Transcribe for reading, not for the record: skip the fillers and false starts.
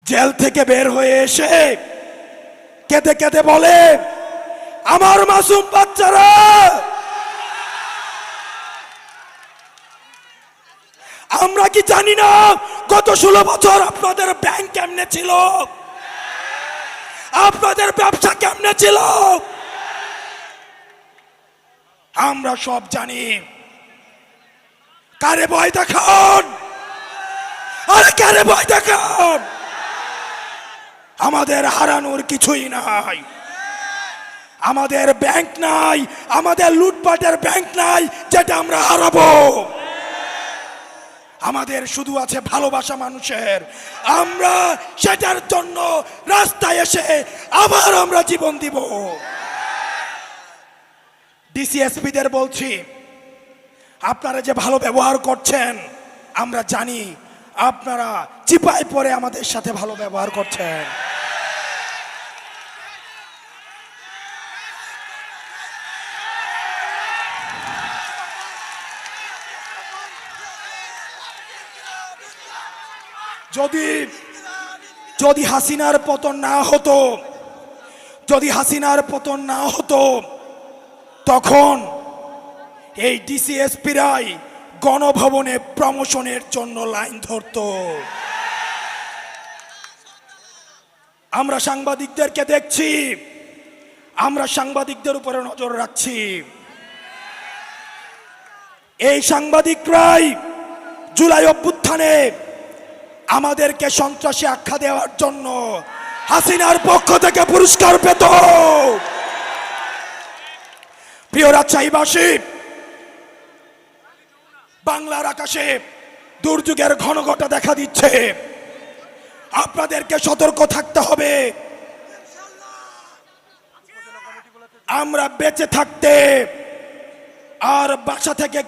Jail থেকে বের হয়ে এসে কেঁদে কেঁদে বলে, আমার মাসুম বাচ্চারা, আমরা কি জানি না গত 16 বছর আপনাদের ব্যাংক কেমনে ছিল, আপনাদের ব্যবসা কেমনে ছিল? আমরা সব জানি। কারে ভয় দেখান? আরে কারে ভয় দেখান? আমাদের হারানোর কিছুই নাই। আমাদের ব্যাংক নাই, আমাদের লুটপাটের ব্যাংক নাই যেটা আমরা হারাবো। আমাদের শুধু আছে ভালোবাসা মানুষের। আমরা সেটার জন্য রাস্তায় এসে আবার আমরা জীবন দিব। ডিসিএসপিদের বলছি, আপনারা যে ভালো ব্যবহার করছেন আমরা জানি, আপনারা চিপায় পড়ে আমাদের সাথে ভালো ব্যবহার করছেন। যদি হাসিনার পতন না হতো, যদি হাসিনার পতন না হতো, তখন এই ডিসিএসপিরাই গণভবনে প্রমোশনের জন্য লাইন ধরতো। আমরা সাংবাদিকদেরকে দেখছি, আমরা সাংবাদিকদের উপরে নজর রাখছি। এই সাংবাদিকরাই জুলাই অভ্যুত্থানে আমাদেরকে সন্ত্রাসী আখ্যা দেওয়ার জন্য হাসিনার পক্ষ থেকে পুরস্কার পেত। প্রিয় রাজশাহীবাসী, বাংলার আকাশে দুর্যোগের ঘনঘটা দেখা দিচ্ছে। আপনাদেরকে সতর্ক থাকতে হবে। আমরা বেঁচে থাকতে আর বাসা থেকে